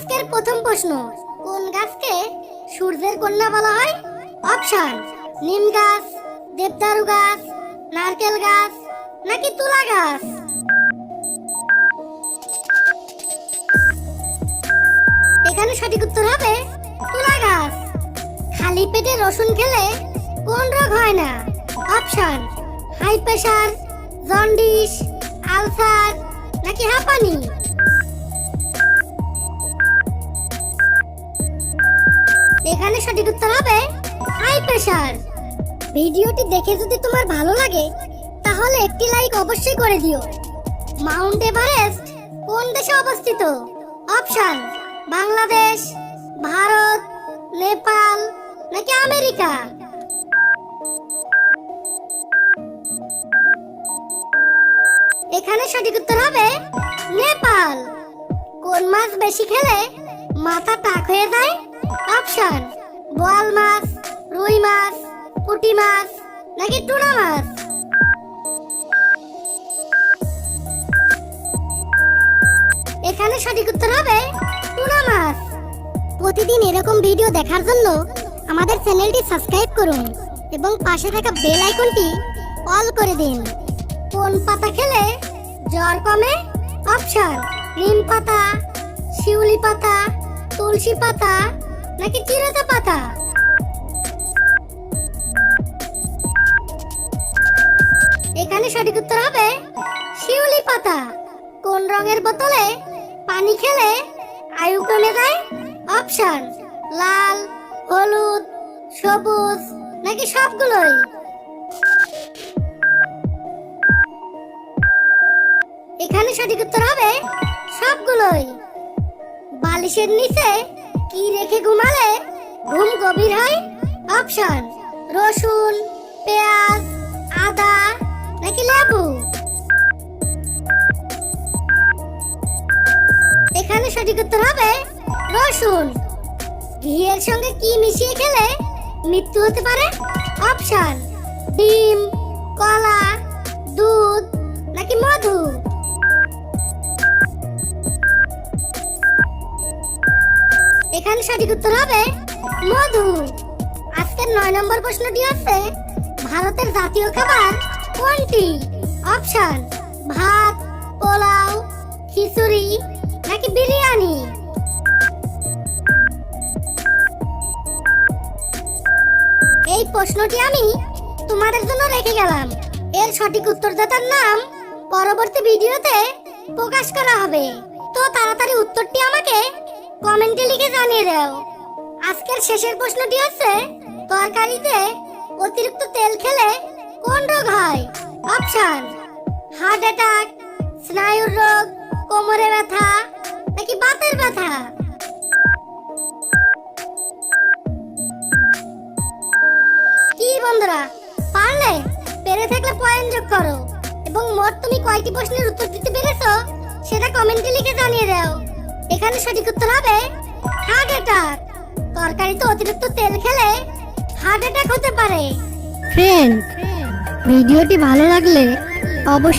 আজকের প্রথম প্রশ্ন, কোন গাছকে সূর্যের কন্যা বলা হয়? অপশন: নিম গাছ, দেবদারু গাছ, নারকেল গাছ নাকি তুলা গাছ? এখানে সঠিক উত্তর হবে তুলা গাছ। খালি পেটে রসুন খেলে কোন রোগ হয় না? Option: high pressure, jaundice, ulcer নাকি হাঁপানি? এখানে সঠিক উত্তর হবে হাই প্রেসার। ভিডিওটি দেখে যদি তোমার ভালো লাগে তাহলে একটি লাইক অবশ্যই করে দিও। মাউন্ট এভারেস্ট কোন দেশে অবস্থিত? অপশন: বাংলাদেশ, ভারত, নেপাল নাকি আমেরিকা? এখানে সঠিক উত্তর হবে নেপাল। কোন মাছ বেশি খেলে মাথা টাক হয়ে যায়? অপশন: বোয়াল মাছ, রুই মাছ, পুঁটি মাছ নাকি টুনা মাছ? এখানে সঠিক উত্তর হবে টুনা মাছ। প্রতিদিন এরকম ভিডিও দেখার জন্য আমাদের চ্যানেলটি সাবস্ক্রাইব করুন এবং পাশে থাকা বেল আইকনটি অল করে দিন। কোন পাতা খেলে জ্বর কমে? অপশন: নিম পাতা, শিউলি পাতা, তুলসী পাতা নাকি চিরতা পাতা? এখানে সঠিক উত্তর হবে শিউলি পাতা। কোন রঙের বোতলে পানি খেলে আয়ু কমে যায়? অপশন: লাল, হলুদ, সবুজ নাকি সবগুলোই? এখানে সঠিক উত্তর হবে সবগুলোই। বালিশের নিচে কি রেখে ঘুমালে ঘুম গভীর হয়? অপশন: রসুন, পেঁয়াজ, আদা নাকি লেবু? এখানে সঠিক উত্তর হবে রসুন। ঘিয়ের সঙ্গে কি মিশিয়ে খেলে মৃত্যু হতে পারে? অপশন: ডিম, কলা, দুধ নাকি মধু? এখানে সঠিক উত্তর হবে মধু। আজকের 9 নম্বর প্রশ্নটি হচ্ছে, ভারতের জাতীয় খাবার কোনটি? অপশন: ভাত, পোলাও, খিচুড়ি নাকি বিরিয়ানি? এই প্রশ্নটি আমি তোমাদের জন্য রেখে গেলাম। এর সঠিক উত্তরদাতার নাম পরবর্তী ভিডিওতে প্রকাশ করা হবে, তো তাড়াতাড়ি উত্তরটি আমাকে কমেন্টে লিখে জানিয়ে দাও। আজকের শেষের প্রশ্নটি হচ্ছে, তরকারিতে অতিরিক্ত তেল খেলে কোন রোগ হয়? অপশন: হার্ট অ্যাটাক, স্নায়ুর রোগ, কোমরে ব্যথা নাকি বাতের ব্যথা? কি বন্ধুরা, পারলে? পেরে থাকলে পয়েন্ট যোগ করো এবং মোট তুমি কয়টি প্রশ্নের উত্তর দিতে পেরেছো সেটা কমেন্টে লিখে জানিয়ে দাও। এখানে সঠিক উত্তর হবে হার্ট অ্যাটাক। তরকারিতে অতিরিক্ত তেল খেলে হার্ট অ্যাটাক হতে পারে। ফ্রেন্ড, ভিডিওটি ভালো লাগলে অবশ্যই